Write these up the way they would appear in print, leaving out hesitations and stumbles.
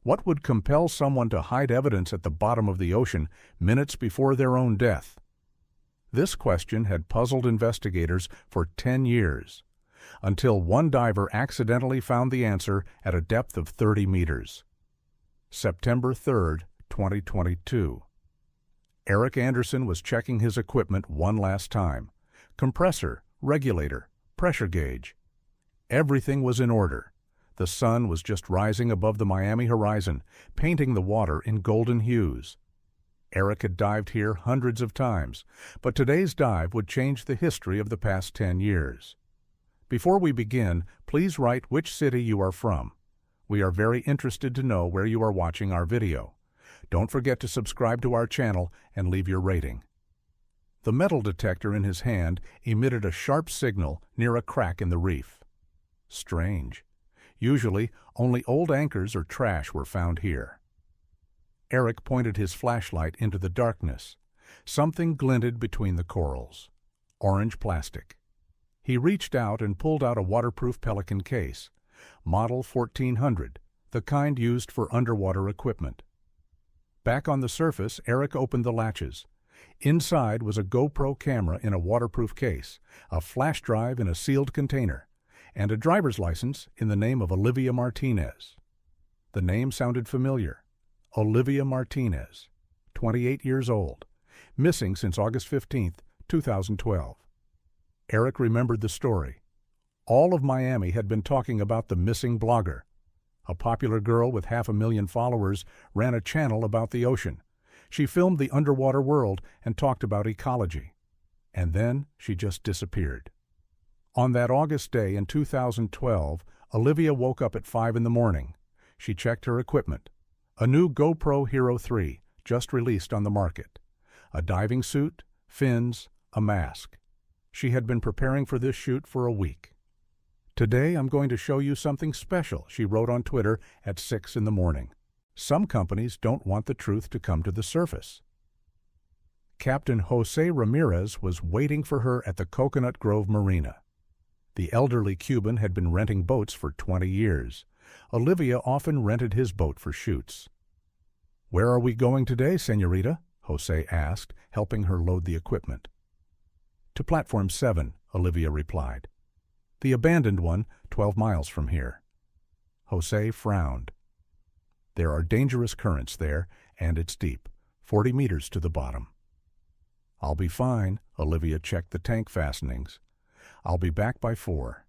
What would compel someone to hide evidence at the bottom of the ocean minutes before their own death? This question had puzzled investigators for 10 years, until one diver accidentally found the answer at a depth of 30 meters. September 3, 2022. Eric Anderson was checking his equipment one last time. Compressor, regulator, pressure gauge. Everything was in order. The sun was just rising above the Miami horizon, painting the water in golden hues. Eric had dived here hundreds of times, but today's dive would change the history of the past 10 years. Before we begin, please write which city you are from. We are very interested to know where you are watching our video. Don't forget to subscribe to our channel and leave your rating. The metal detector in his hand emitted a sharp signal near a crack in the reef. Strange. Usually, only old anchors or trash were found here. Eric pointed his flashlight into the darkness. Something glinted between the corals. Orange plastic. He reached out and pulled out a waterproof Pelican case, Model 1400, the kind used for underwater equipment. Back on the surface, Eric opened the latches. Inside was a GoPro camera in a waterproof case, a flash drive in a sealed container, and a driver's license in the name of Olivia Martinez. The name sounded familiar. Olivia Martinez, 28 years old, missing since August 15, 2012. Eric remembered the story. All of Miami had been talking about the missing blogger. A popular girl with 500,000 followers ran a channel about the ocean. She filmed the underwater world and talked about ecology. And then she just disappeared. On that August day in 2012, Olivia woke up at 5 in the morning. She checked her equipment. A new GoPro Hero 3, just released on the market. A diving suit, fins, a mask. She had been preparing for this shoot for a week. "Today I'm going to show you something special," she wrote on Twitter at 6 in the morning. Some companies don't want the truth to come to the surface. Captain Jose Ramirez was waiting for her at the Coconut Grove Marina. The elderly Cuban had been renting boats for 20 years. Olivia often rented his boat for shoots. "Where are we going today, señorita?" Jose asked, helping her load the equipment. "To Platform 7, Olivia replied. "The abandoned one, 12 miles from here." Jose frowned. "There are dangerous currents there, and it's deep, 40 meters to the bottom." "I'll be fine," Olivia checked the tank fastenings. "I'll be back by 4.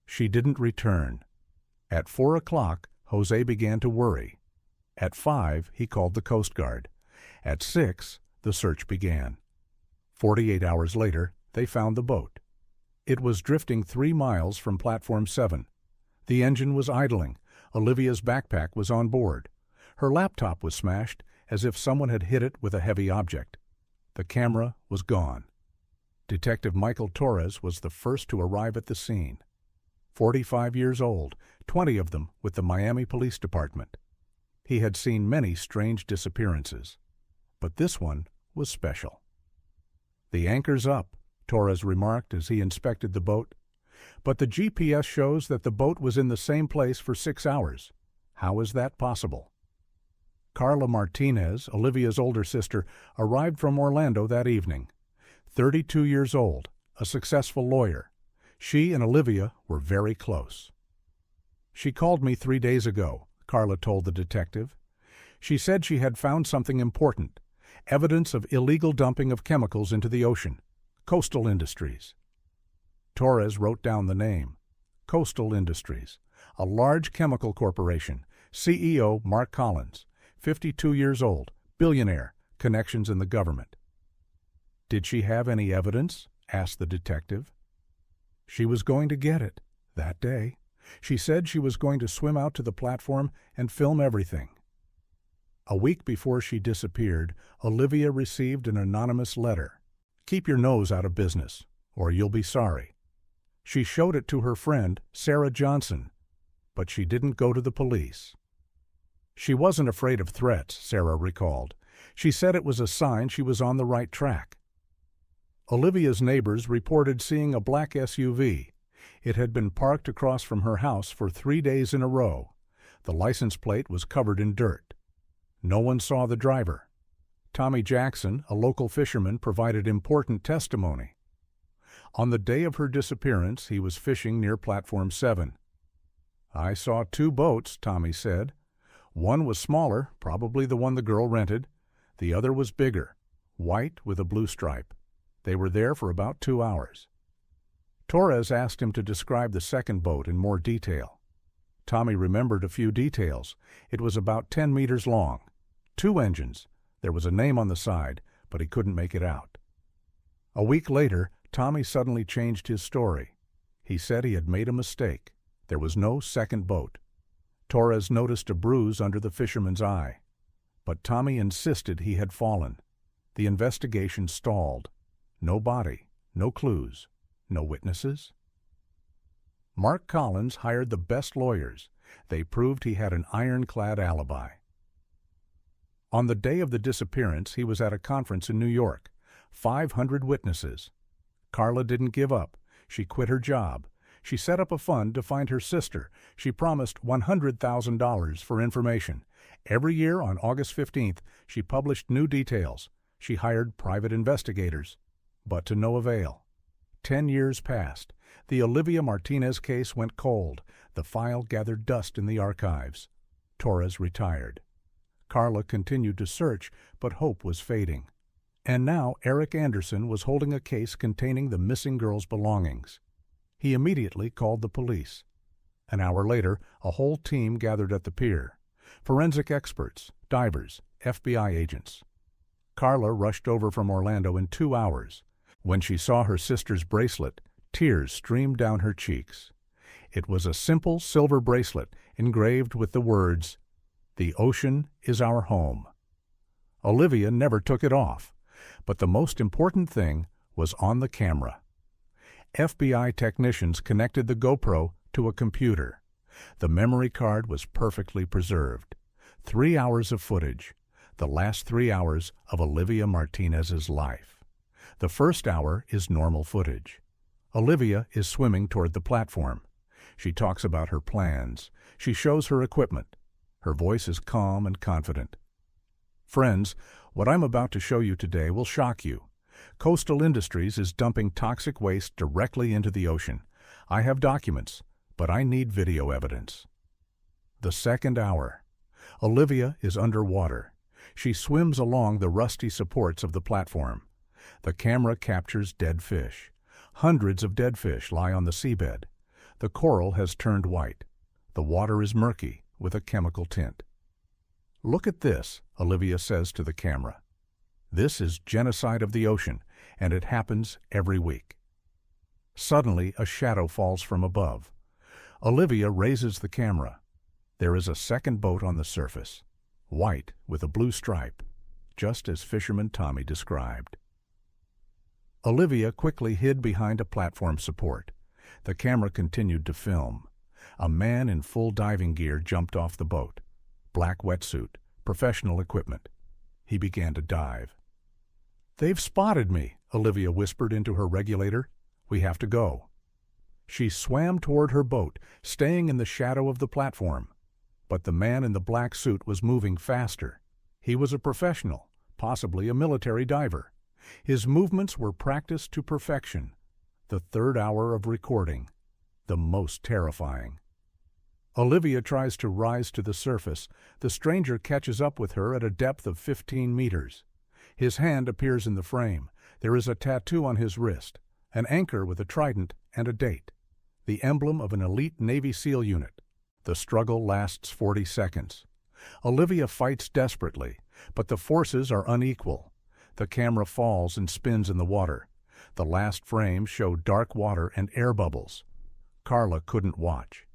She didn't return. At 4 o'clock, Jose began to worry. At 5, he called the Coast Guard. At 6, the search began. 48 hours later, they found the boat. It was drifting 3 miles from Platform 7. The engine was idling. Olivia's backpack was on board. Her laptop was smashed, as if someone had hit it with a heavy object. The camera was gone. Detective Michael Torres was the first to arrive at the scene. 45 years old, 20 of them with the Miami Police Department. He had seen many strange disappearances, but this one was special. "The anchor's up," Torres remarked as he inspected the boat. "But the GPS shows that the boat was in the same place for 6 hours. How is that possible?" Carla Martinez, Olivia's older sister, arrived from Orlando that evening. 32 years old, a successful lawyer. She and Olivia were very close. "She called me 3 days ago," Carla told the detective. "She said she had found something important, evidence of illegal dumping of chemicals into the ocean. Coastal Industries." Torres wrote down the name. Coastal Industries, a large chemical corporation. CEO Mark Collins, 52 years old, billionaire, connections in the government. "Did she have any evidence?" asked the detective. "She was going to get it, that day. She said she was going to swim out to the platform and film everything." A week before she disappeared, Olivia received an anonymous letter. "Keep your nose out of business, or you'll be sorry." She showed it to her friend, Sarah Johnson, but she didn't go to the police. She wasn't afraid of threats, Sarah recalled. She said it was a sign she was on the right track. Olivia's neighbors reported seeing a black SUV. It had been parked across from her house for 3 days in a row. The license plate was covered in dirt. No one saw the driver. Tommy Jackson, a local fisherman, provided important testimony. On the day of her disappearance, he was fishing near Platform 7. "I saw 2 boats," Tommy said. "One was smaller, probably the one the girl rented. The other was bigger, white with a blue stripe. They were there for about 2 hours." Torres asked him to describe the second boat in more detail. Tommy remembered a few details. It was about 10 meters long. 2 engines. There was a name on the side, but he couldn't make it out. A week later, Tommy suddenly changed his story. He said he had made a mistake. There was no second boat. Torres noticed a bruise under the fisherman's eye. But Tommy insisted he had fallen. The investigation stalled. No body, no clues, no witnesses. Mark Collins hired the best lawyers. They proved he had an ironclad alibi. On the day of the disappearance, he was at a conference in New York. 500 witnesses. Carla didn't give up. She quit her job. She set up a fund to find her sister. She promised $100,000 for information. Every year on August 15th, she published new details. She hired private investigators, but to no avail. 10 years passed. The Olivia Martinez case went cold. The file gathered dust in the archives. Torres retired. Carla continued to search, but hope was fading. And now Eric Anderson was holding a case containing the missing girl's belongings. He immediately called the police. An hour later, a whole team gathered at the pier. Forensic experts, divers, FBI agents. Carla rushed over from Orlando in 2 hours. When she saw her sister's bracelet, tears streamed down her cheeks. It was a simple silver bracelet engraved with the words, "The ocean is our home." Olivia never took it off, but the most important thing was on the camera. FBI technicians connected the GoPro to a computer. The memory card was perfectly preserved. 3 hours of footage, the last 3 hours of Olivia Martinez's life. The first hour is normal footage. Olivia is swimming toward the platform. She talks about her plans. She shows her equipment. Her voice is calm and confident. Friends, what I'm about to show you today will shock you. Coastal Industries is dumping toxic waste directly into the ocean. I have documents, but I need video evidence. The second hour. Olivia is underwater. She swims along the rusty supports of the platform. The camera captures dead fish. Hundreds of dead fish lie on the seabed. The coral has turned white. The water is murky with a chemical tint. "Look at this," Olivia says to the camera. "This is genocide of the ocean, and it happens every week." Suddenly, a shadow falls from above. Olivia raises the camera. There is a second boat on the surface, white with a blue stripe, just as fisherman Tommy described. Olivia quickly hid behind a platform support. The camera continued to film. A man in full diving gear jumped off the boat. Black wetsuit, professional equipment. He began to dive. "They've spotted me," Olivia whispered into her regulator. "We have to go." She swam toward her boat, staying in the shadow of the platform. But the man in the black suit was moving faster. He was a professional, possibly a military diver. His movements were practiced to perfection. The third hour of recording, the most terrifying. Olivia tries to rise to the surface. The stranger catches up with her at a depth of 15 meters. His hand appears in the frame. There is a tattoo on his wrist, an anchor with a trident and a date, the emblem of an elite Navy SEAL unit. The struggle lasts 40 seconds. Olivia fights desperately, but the forces are unequal. The camera falls and spins in the water. The last frames show dark water and air bubbles. Carla couldn't watch.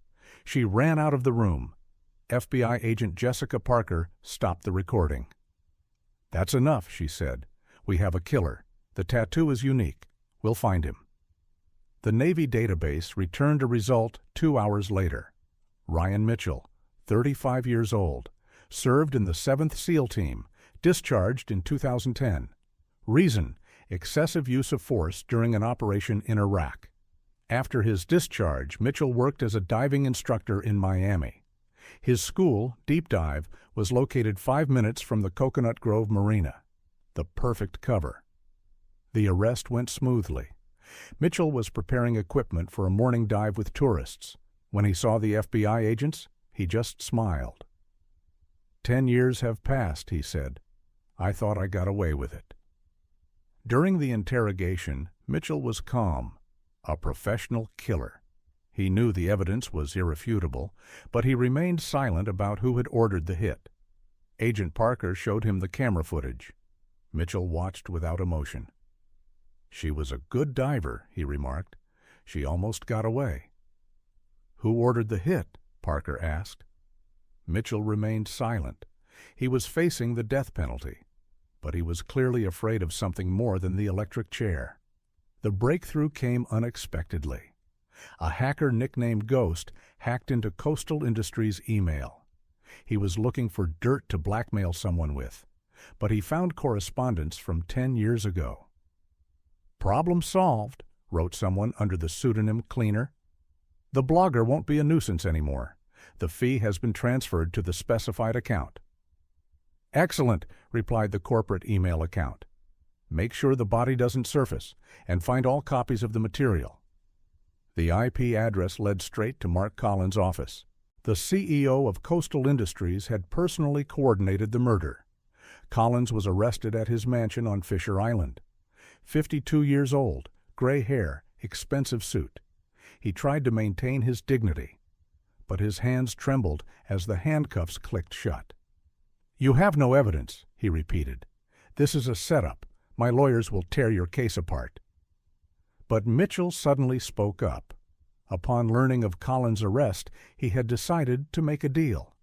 She ran out of the room. FBI agent Jessica Parker stopped the recording. "That's enough," she said. "We have a killer. The tattoo is unique. We'll find him." The Navy database returned a result 2 hours later. Ryan Mitchell, 35 years old, served in the 7th SEAL Team, discharged in 2010. Reason: excessive use of force during an operation in Iraq. After his discharge, Mitchell worked as a diving instructor in Miami. His school, Deep Dive, was located 5 minutes from the Coconut Grove Marina. The perfect cover. The arrest went smoothly. Mitchell was preparing equipment for a morning dive with tourists. When he saw the FBI agents, he just smiled. 10 years have passed, he said. I thought I got away with it. During the interrogation, Mitchell was calm, a professional killer. He knew the evidence was irrefutable, but he remained silent about who had ordered the hit. Agent Parker showed him the camera footage. Mitchell watched without emotion. She was a good diver, he remarked. She almost got away. Who ordered the hit? Parker asked. Mitchell remained silent. He was facing the death penalty, but he was clearly afraid of something more than the electric chair. The breakthrough came unexpectedly. A hacker nicknamed Ghost hacked into Coastal Industries' email. He was looking for dirt to blackmail someone with, but he found correspondence from 10 years ago. Problem solved, wrote someone under the pseudonym Cleaner. The blogger won't be a nuisance anymore. The fee has been transferred to the specified account. Excellent, replied the corporate email account. Make sure the body doesn't surface, and find all copies of the material. The IP address led straight to Mark Collins' office. The CEO of Coastal Industries had personally coordinated the murder. Collins was arrested at his mansion on Fisher Island. 52 years old, gray hair, expensive suit. He tried to maintain his dignity, but his hands trembled as the handcuffs clicked shut. You have no evidence, he repeated. This is a setup. My lawyers will tear your case apart. But Mitchell suddenly spoke up. Upon learning of Collins' arrest, he had decided to make a deal.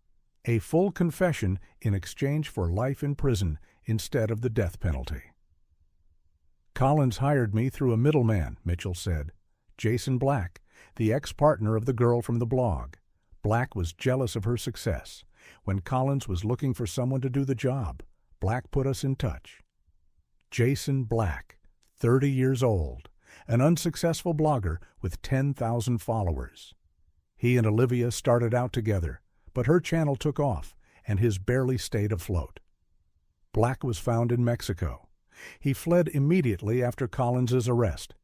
A full confession in exchange for life in prison instead of the death penalty. Collins hired me through a middleman, Mitchell said. Jason Black, the ex-partner of the girl from the blog. Black was jealous of her success. When Collins was looking for someone to do the job, Black put us in touch. Jason Black, 30 years old, an unsuccessful blogger with 10,000 followers. He and Olivia started out together, but her channel took off, and his barely stayed afloat. Black was found in Mexico. He fled immediately after Collins's arrest,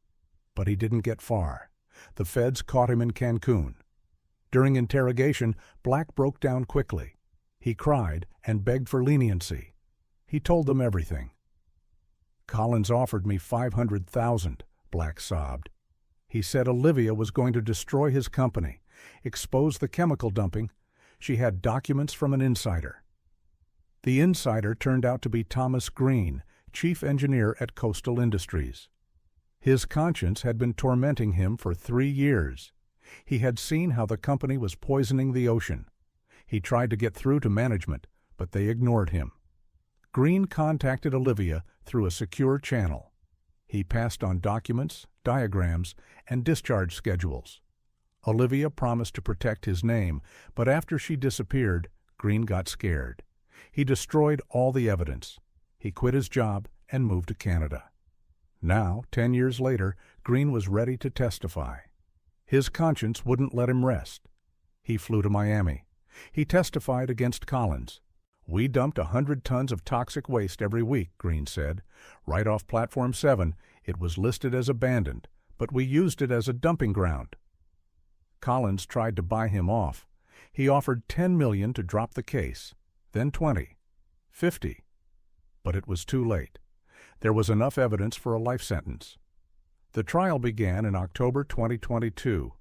but he didn't get far. The feds caught him in Cancun. During interrogation, Black broke down quickly. He cried and begged for leniency. He told them everything. Collins offered me $500,000, Black sobbed. He said Olivia was going to destroy his company, expose the chemical dumping. She had documents from an insider. The insider turned out to be Thomas Green, chief engineer at Coastal Industries. His conscience had been tormenting him for 3 years. He had seen how the company was poisoning the ocean. He tried to get through to management, but they ignored him. Green contacted Olivia through a secure channel. He passed on documents, diagrams, and discharge schedules. Olivia promised to protect his name, but after she disappeared, Green got scared. He destroyed all the evidence. He quit his job and moved to Canada. Now, 10 years later, Green was ready to testify. His conscience wouldn't let him rest. He flew to Miami. He testified against Collins. We dumped 100 tons of toxic waste every week, Green said. Right off Platform 7, it was listed as abandoned, but we used it as a dumping ground. Collins tried to buy him off. He offered $10 million to drop the case, then 20, 50. But it was too late. There was enough evidence for a life sentence. The trial began in October 2022.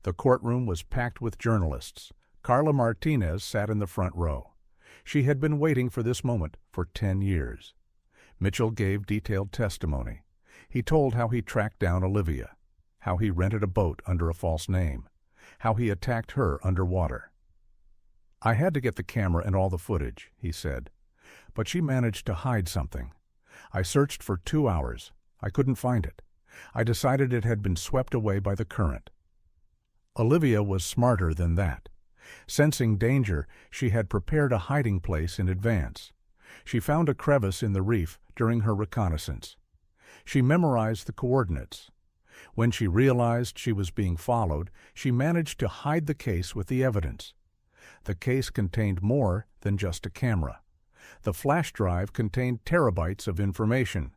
The courtroom was packed with journalists. Carla Martinez sat in the front row. She had been waiting for this moment for 10 years. Mitchell gave detailed testimony. He told how he tracked down Olivia, how he rented a boat under a false name, how he attacked her underwater. I had to get the camera and all the footage, he said, but she managed to hide something. I searched for 2 hours. I couldn't find it. I decided it had been swept away by the current. Olivia was smarter than that. Sensing danger, she had prepared a hiding place in advance. She found a crevice in the reef during her reconnaissance. She memorized the coordinates. When she realized she was being followed, she managed to hide the case with the evidence. The case contained more than just a camera. The flash drive contained terabytes of information: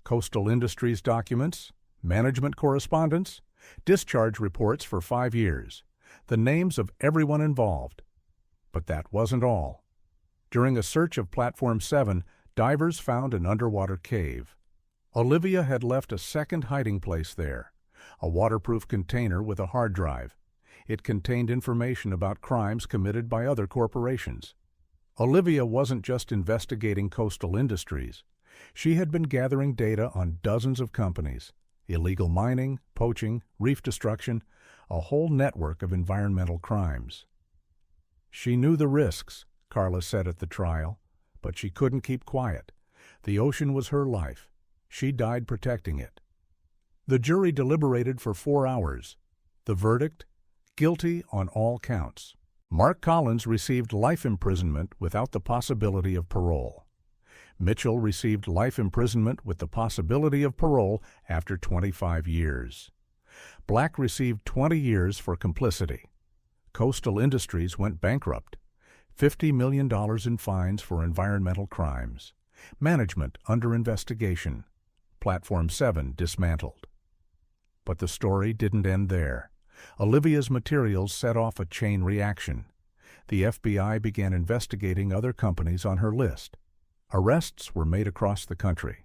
Coastal Industries documents, management correspondence, discharge reports for 5 years, the names of everyone involved. But that wasn't all. During a search of Platform 7, divers found an underwater cave. Olivia had left a second hiding place there, a waterproof container with a hard drive. It contained information about crimes committed by other corporations. Olivia wasn't just investigating Coastal Industries. She had been gathering data on dozens of companies: illegal mining, poaching, reef destruction, a whole network of environmental crimes. She knew the risks, Carla said at the trial, but she couldn't keep quiet. The ocean was her life. She died protecting it. The jury deliberated for 4 hours. The verdict: guilty on all counts. Mark Collins received life imprisonment without the possibility of parole. Mitchell received life imprisonment with the possibility of parole after 25 years. Black received 20 years for complicity. Coastal Industries went bankrupt. $50 million in fines for environmental crimes. Management under investigation. Platform 7 dismantled. But the story didn't end there. Olivia's materials set off a chain reaction. The FBI began investigating other companies on her list. Arrests were made across the country.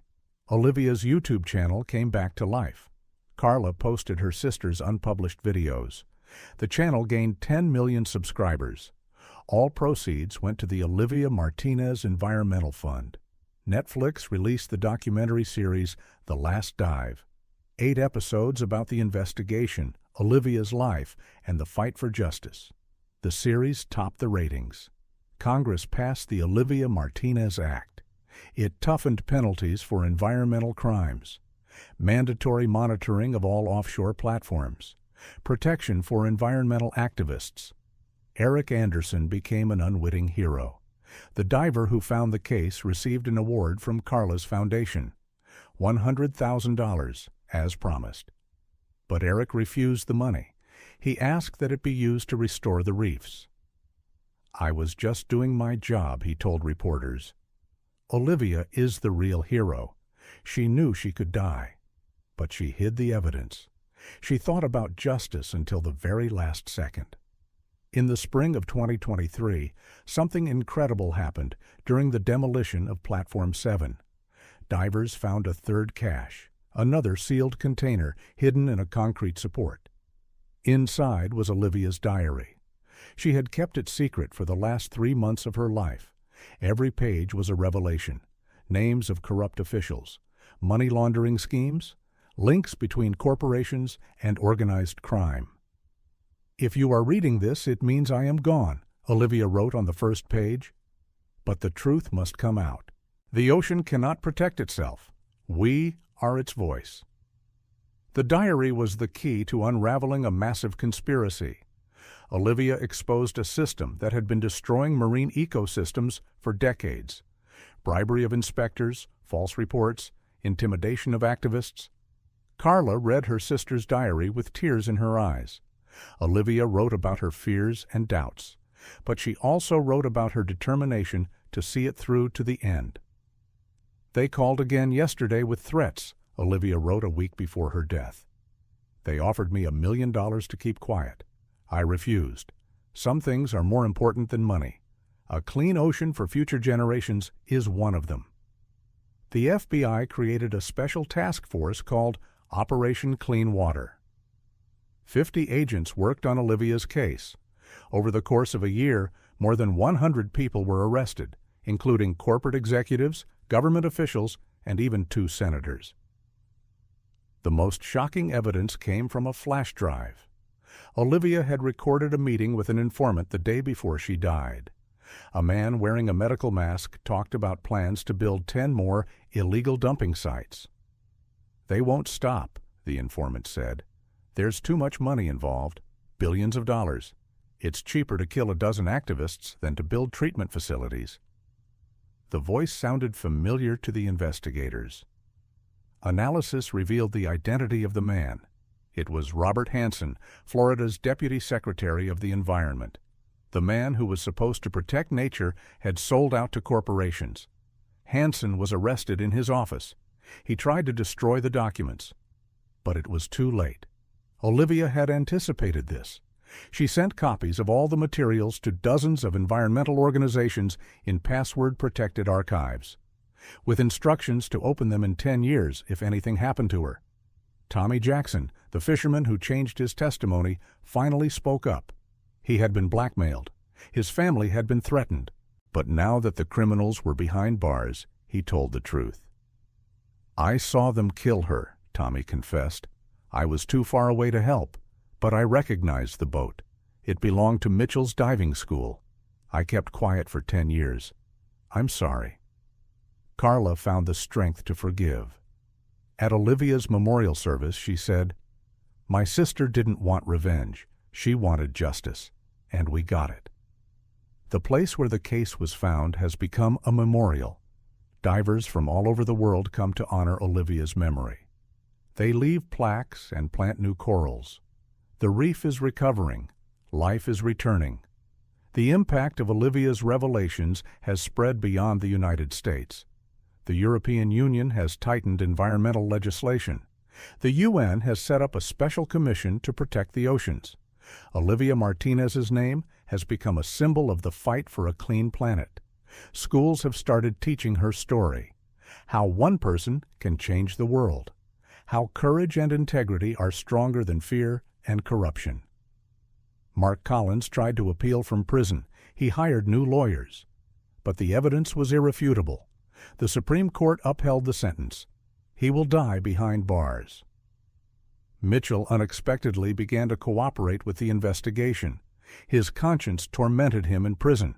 Olivia's YouTube channel came back to life. Carla posted her sister's unpublished videos. The channel gained 10 million subscribers. All proceeds went to the Olivia Martinez Environmental Fund. Netflix released the documentary series The Last Dive. 8 episodes about the investigation, Olivia's life, and the fight for justice. The series topped the ratings. Congress passed the Olivia Martinez Act. It toughened penalties for environmental crimes, mandatory monitoring of all offshore platforms, protection for environmental activists. Eric Anderson became an unwitting hero. The diver who found the case received an award from Carla's foundation, $100,000, as promised. But Eric refused the money. He asked that it be used to restore the reefs. "I was just doing my job," he told reporters. Olivia is the real hero. She knew she could die, but she hid the evidence. She thought about justice until the very last second. In the spring of 2023, something incredible happened during the demolition of Platform 7. Divers found a third cache, another sealed container hidden in a concrete support. Inside was Olivia's diary. She had kept it secret for the last 3 months of her life. Every page was a revelation: names of corrupt officials, money laundering schemes, links between corporations and organized crime. "If you are reading this, it means I am gone," Olivia wrote on the first page. But the truth must come out. The ocean cannot protect itself. We are its voice. The diary was the key to unraveling a massive conspiracy. Olivia exposed a system that had been destroying marine ecosystems for decades: bribery of inspectors, false reports, intimidation of activists. Carla read her sister's diary with tears in her eyes. Olivia wrote about her fears and doubts, but she also wrote about her determination to see it through to the end. "They called again yesterday with threats," Olivia wrote a week before her death. "They offered me $1 million to keep quiet. I refused. Some things are more important than money. A clean ocean for future generations is one of them." The FBI created a special task force called Operation Clean Water. 50 agents worked on Olivia's case. Over the course of a year, more than 100 people were arrested, including corporate executives, government officials, and even 2 senators. The most shocking evidence came from a flash drive. Olivia had recorded a meeting with an informant the day before she died. A man wearing a medical mask talked about plans to build 10 more illegal dumping sites. "They won't stop," the informant said. "There's too much money involved, billions of dollars. It's cheaper to kill a dozen activists than to build treatment facilities." The voice sounded familiar to the investigators. Analysis revealed the identity of the man. It was Robert Hansen, Florida's Deputy Secretary of the Environment. The man who was supposed to protect nature had sold out to corporations. Hansen was arrested in his office. He tried to destroy the documents, but it was too late. Olivia had anticipated this. She sent copies of all the materials to dozens of environmental organizations in password-protected archives, with instructions to open them in 10 years if anything happened to her. Tommy Jackson, the fisherman who changed his testimony, finally spoke up. He had been blackmailed. His family had been threatened. But now that the criminals were behind bars, he told the truth. "I saw them kill her," Tommy confessed. "I was too far away to help, but I recognized the boat. It belonged to Mitchell's diving school. I kept quiet for 10 years. I'm sorry." Carla found the strength to forgive. At Olivia's memorial service, she said, "My sister didn't want revenge. She wanted justice, and we got it." The place where the case was found has become a memorial. Divers from all over the world come to honor Olivia's memory. They leave plaques and plant new corals. The reef is recovering. Life is returning. The impact of Olivia's revelations has spread beyond the United States. The European Union has tightened environmental legislation. The UN has set up a special commission to protect the oceans. Olivia Martinez's name has become a symbol of the fight for a clean planet. Schools have started teaching her story, how one person can change the world, how courage and integrity are stronger than fear and corruption. Mark Collins tried to appeal from prison. He hired new lawyers. But the evidence was irrefutable. The Supreme Court upheld the sentence. He will die behind bars. Mitchell unexpectedly began to cooperate with the investigation. His conscience tormented him in prison.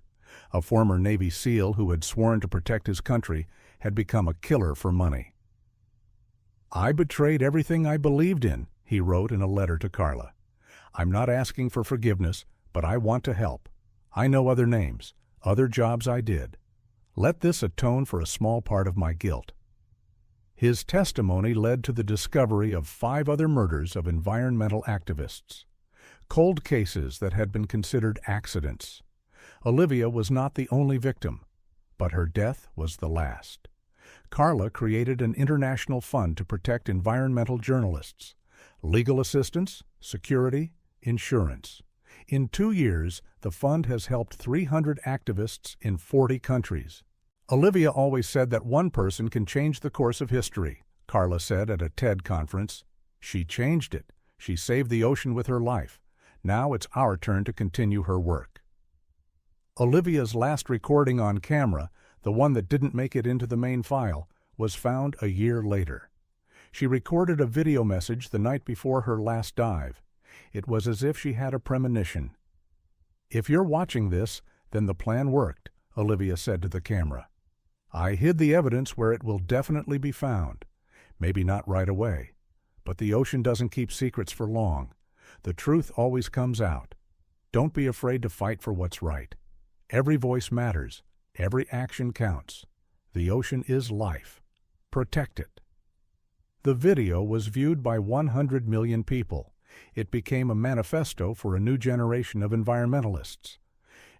A former Navy SEAL who had sworn to protect his country had become a killer for money. "I betrayed everything I believed in," he wrote in a letter to Carla. "I'm not asking for forgiveness, but I want to help. I know other names, other jobs I did. Let this atone for a small part of my guilt." His testimony led to the discovery of 5 other murders of environmental activists, cold cases that had been considered accidents. Olivia was not the only victim, but her death was the last. Carla created an international fund to protect environmental journalists, legal assistance, security, insurance. In 2 years, the fund has helped 300 activists in 40 countries. "Olivia always said that one person can change the course of history," Carla said at a TED conference. "She changed it. She saved the ocean with her life. Now it's our turn to continue her work." Olivia's last recording on camera, the one that didn't make it into the main file, was found a year later. She recorded a video message the night before her last dive. It was as if she had a premonition. "If you're watching this, then the plan worked," Olivia said to the camera. "I hid the evidence where it will definitely be found. Maybe not right away. But the ocean doesn't keep secrets for long. The truth always comes out. Don't be afraid to fight for what's right. Every voice matters. Every action counts. The ocean is life. Protect it." The video was viewed by 100 million people. It became a manifesto for a new generation of environmentalists.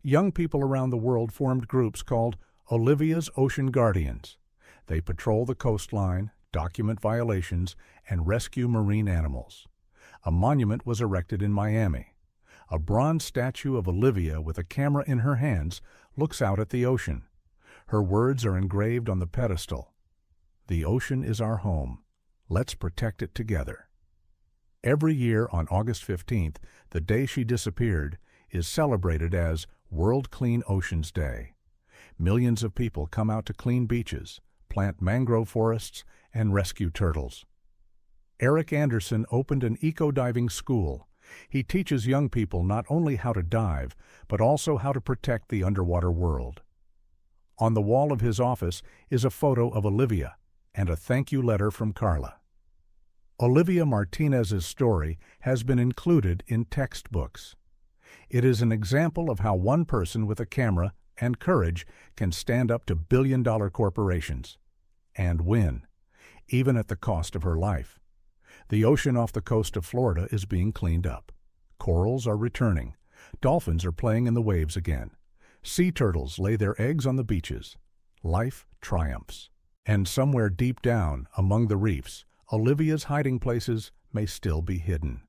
Young people around the world formed groups called Olivia's Ocean Guardians. They patrol the coastline, document violations, and rescue marine animals. A monument was erected in Miami. A bronze statue of Olivia with a camera in her hands looks out at the ocean. Her words are engraved on the pedestal. "The ocean is our home. Let's protect it together." Every year on August 15th, the day she disappeared, is celebrated as World Clean Oceans Day. Millions of people come out to clean beaches, plant mangrove forests, and rescue turtles. Eric Anderson opened an eco-diving school. He teaches young people not only how to dive, but also how to protect the underwater world. On the wall of his office is a photo of Olivia and a thank you letter from Carla. Olivia Martinez's story has been included in textbooks. It is an example of how one person with a camera and courage can stand up to billion-dollar corporations and win, even at the cost of her life. The ocean off the coast of Florida is being cleaned up. Corals are returning. Dolphins are playing in the waves again. Sea turtles lay their eggs on the beaches. Life triumphs. And somewhere deep down, among the reefs, Olivia's hiding places may still be hidden.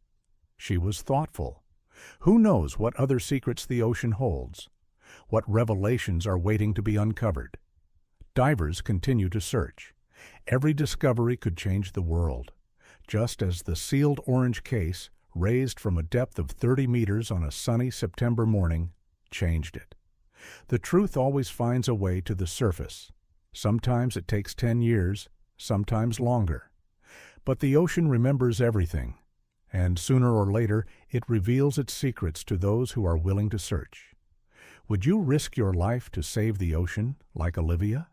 She was thoughtful. Who knows what other secrets the ocean holds? What revelations are waiting to be uncovered? Divers continue to search. Every discovery could change the world, just as the sealed orange case, raised from a depth of 30 meters on a sunny September morning, changed it. The truth always finds a way to the surface. Sometimes it takes 10 years, sometimes longer. But the ocean remembers everything, and sooner or later it reveals its secrets to those who are willing to search. Would you risk your life to save the ocean, like Olivia?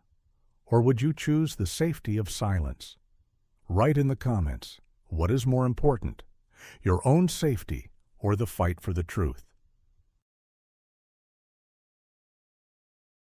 Or would you choose the safety of silence? Write in the comments, what is more important, your own safety or the fight for the truth?